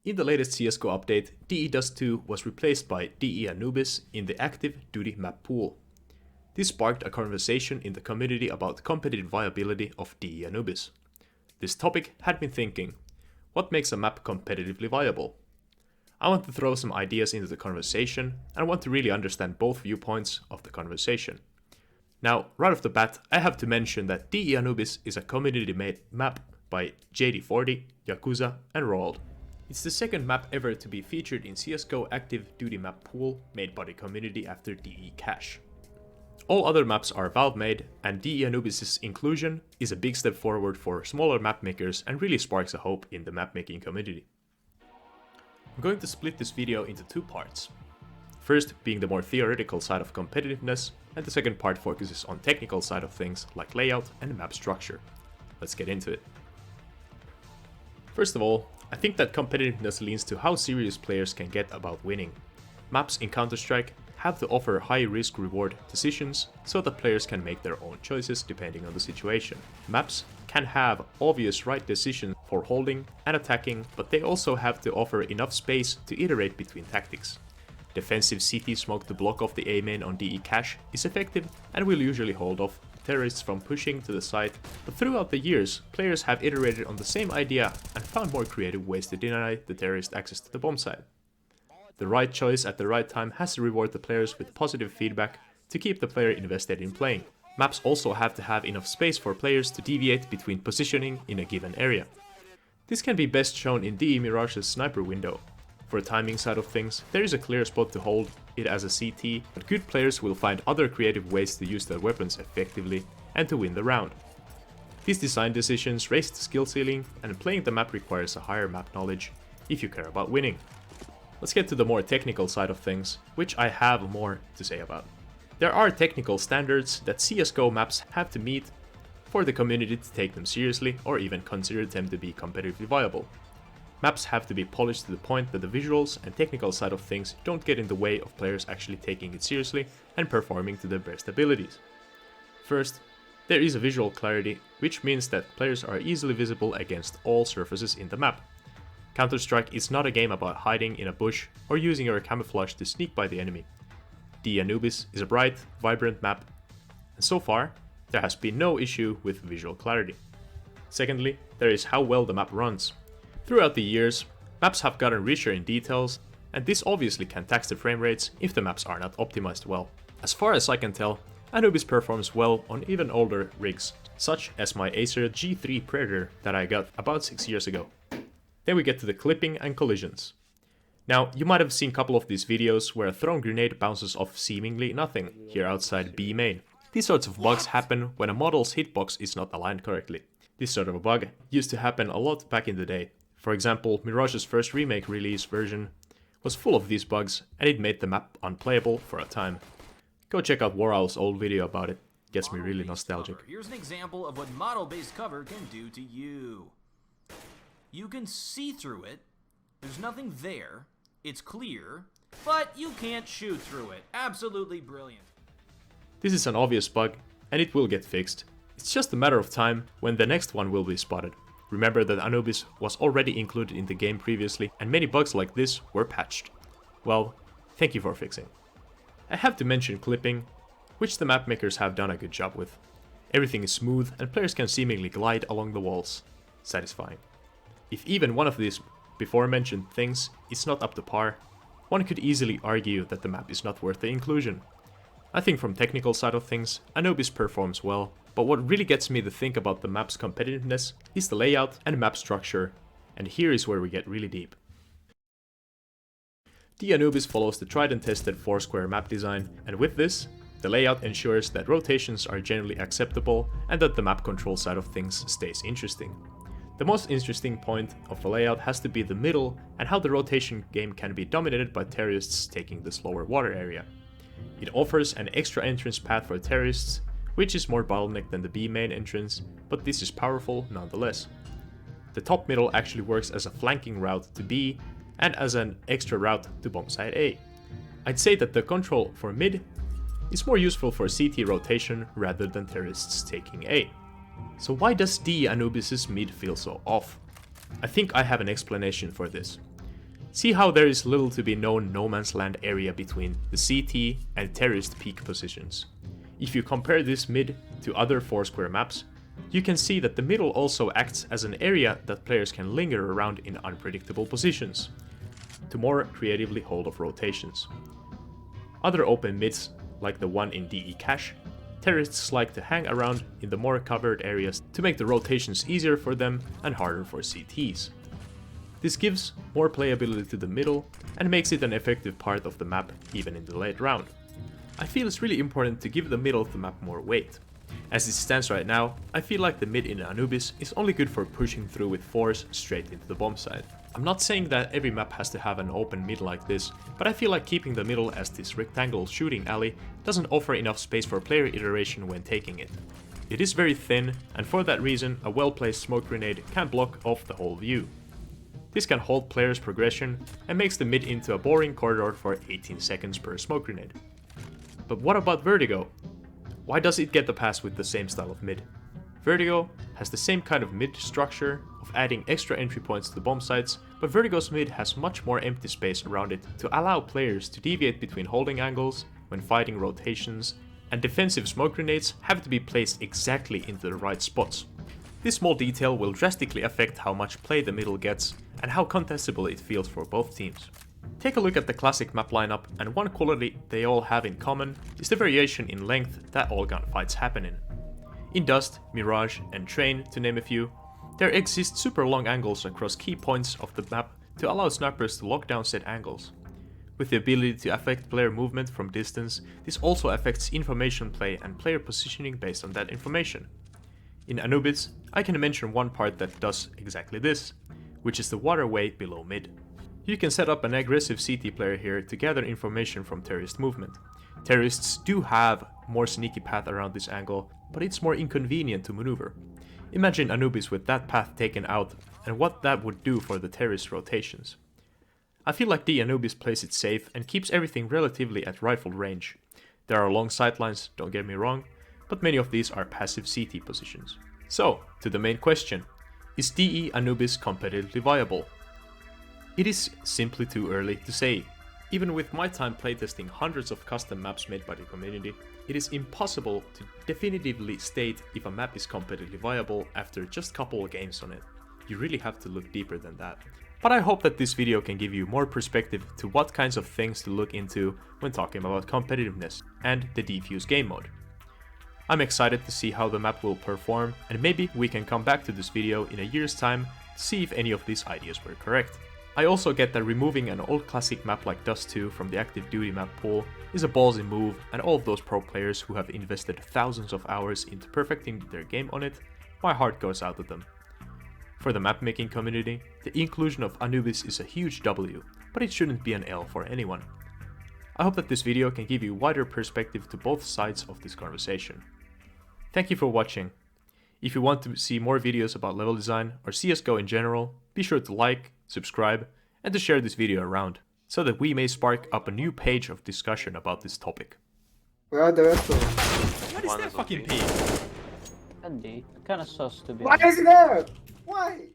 In the latest CSGO update, DE Dust 2 was replaced by DE Anubis in the active duty map pool. This sparked a conversation in the community about the competitive viability of DE Anubis. This topic had me thinking, what makes a map competitively viable? I want to throw some ideas into the conversation and I want to really understand both viewpoints of the conversation. Now, right off the bat, I have to mention that DE Anubis is a community-made map by JD40, Yakuza, and Roald. It's the second map ever to be featured in CSGO Active Duty Map Pool made by the community after DE Cache. All other maps are Valve-made, and DE Anubis' inclusion is a big step forward for smaller map makers and really sparks a hope in the map-making community. I'm going to split this video into two parts. First being the more theoretical side of competitiveness, and the second part focuses on technical side of things like layout and map structure. Let's get into it. First of all, I think that competitiveness leans to how serious players can get about winning. Maps in Counter-Strike have to offer high risk-reward decisions so that players can make their own choices depending on the situation. Maps can have obvious right decisions for holding and attacking, but they also have to offer enough space to iterate between tactics. Defensive CT smoke to block off the A main on DE Cache is effective and will usually hold off terrorists from pushing to the site, but throughout the years, players have iterated on the same idea and found more creative ways to deny the terrorist access to the bomb site. The right choice at the right time has to reward the players with positive feedback to keep the player invested in playing. Maps also have to have enough space for players to deviate between positioning in a given area. This can be best shown in DE Mirage's sniper window. For the timing side of things, there is a clear spot to hold it as a CT, but good players will find other creative ways to use their weapons effectively and to win the round. These design decisions raise the skill ceiling, and playing the map requires a higher map knowledge if you care about winning. Let's get to the more technical side of things, which I have more to say about. There are technical standards that CSGO maps have to meet for the community to take them seriously or even consider them to be competitively viable. Maps have to be polished to the point that the visuals and technical side of things don't get in the way of players actually taking it seriously and performing to their best abilities. First, there is a visual clarity, which means that players are easily visible against all surfaces in the map. Counter-Strike is not a game about hiding in a bush or using your camouflage to sneak by the enemy. DE Anubis is a bright, vibrant map, and so far, there has been no issue with visual clarity. Secondly, there is how well the map runs. Throughout the years, maps have gotten richer in details, and this obviously can tax the frame rates if the maps are not optimized well. As far as I can tell, Anubis performs well on even older rigs, such as my Acer G3 Predator that I got about 6 years ago. Then we get to the clipping and collisions. Now, you might have seen a couple of these videos where a thrown grenade bounces off seemingly nothing here outside B main. These sorts of bugs happen when a model's hitbox is not aligned correctly. This sort of a bug used to happen a lot back in the day. For example, Mirage's first remake release version was full of these bugs and it made the map unplayable for a time. Go check out Warow's old video about it. Gets me really nostalgic. Here's an example of what model-based cover can do to you. You can see through it, there's nothing there, it's clear, but you can't shoot through it. Absolutely brilliant. This is an obvious bug and it will get fixed. It's just a matter of time when the next one will be spotted. Remember that Anubis was already included in the game previously and many bugs like this were patched. Well, thank you for fixing. I have to mention clipping, which the map makers have done a good job with. Everything is smooth and players can seemingly glide along the walls. Satisfying. If even one of these before mentioned things is not up to par, one could easily argue that the map is not worth the inclusion. I think from technical side of things, Anubis performs well, but what really gets me to think about the map's competitiveness is the layout and map structure, and here is where we get really deep. DE Anubis follows the tried and tested 4-square map design, and with this, the layout ensures that rotations are generally acceptable and that the map control side of things stays interesting. The most interesting point of the layout has to be the middle and how the rotation game can be dominated by terrorists taking the slower water area. It offers an extra entrance path for terrorists, which is more bottleneck than the B main entrance, but this is powerful nonetheless. The top middle actually works as a flanking route to B and as an extra route to bomb site A. I'd say that the control for mid is more useful for CT rotation rather than terrorists taking A. So why does DE Anubis' mid feel so off? I think I have an explanation for this. See how there is little to be known no man's land area between the CT and terrorist peak positions. If you compare this mid to other Foursquare maps, you can see that the middle also acts as an area that players can linger around in unpredictable positions, to more creatively hold off rotations. Other open mids, like the one in DE Cache, terrorists like to hang around in the more covered areas to make the rotations easier for them and harder for CTs. This gives more playability to the middle and makes it an effective part of the map even in the late round. I feel it's really important to give the middle of the map more weight. As it stands right now, I feel like the mid in Anubis is only good for pushing through with force straight into the bomb site. I'm not saying that every map has to have an open mid like this, but I feel like keeping the middle as this rectangle shooting alley doesn't offer enough space for player iteration when taking it. It is very thin, and for that reason a well-placed smoke grenade can block off the whole view. This can halt players' progression and makes the mid into a boring corridor for 18 seconds per smoke grenade. But what about Vertigo? Why does it get the pass with the same style of mid? Vertigo has the same kind of mid structure of adding extra entry points to the bomb sites, but Vertigo's mid has much more empty space around it to allow players to deviate between holding angles when fighting rotations, and defensive smoke grenades have to be placed exactly into the right spots. This small detail will drastically affect how much play the middle gets and how contestable it feels for both teams. Take a look at the classic map lineup, and one quality they all have in common is the variation in length that all gunfights happen in. In Dust, Mirage and Train, to name a few, there exist super long angles across key points of the map to allow snipers to lock down said angles. With the ability to affect player movement from distance, this also affects information play and player positioning based on that information. In Anubis, I can mention one part that does exactly this, which is the waterway below mid. You can set up an aggressive CT player here to gather information from terrorist movement. Terrorists do have more sneaky path around this angle, but it's more inconvenient to maneuver. Imagine Anubis with that path taken out and what that would do for the terrorist rotations. I feel like the Anubis plays it safe and keeps everything relatively at rifle range. There are long sightlines, don't get me wrong, but many of these are passive CT positions. So, to the main question, is DE Anubis competitively viable? It is simply too early to say. Even with my time playtesting hundreds of custom maps made by the community, it is impossible to definitively state if a map is competitively viable after just a couple of games on it. You really have to look deeper than that. But I hope that this video can give you more perspective to what kinds of things to look into when talking about competitiveness and the defuse game mode. I'm excited to see how the map will perform, and maybe we can come back to this video in a year's time to see if any of these ideas were correct. I also get that removing an old classic map like Dust 2 from the active duty map pool is a ballsy move, and all of those pro players who have invested thousands of hours into perfecting their game on it, my heart goes out to them. For the map making community, the inclusion of Anubis is a huge W, but it shouldn't be an L for anyone. I hope that this video can give you wider perspective to both sides of this conversation. Thank you for watching. If you want to see more videos about level design or CSGO in general, be sure to like, subscribe, and to share this video around, so that we may spark up a new page of discussion about this topic. Where are the rest of them? What is that fucking pig? Could be. Kinda sus to be Why honest. is it there? Why?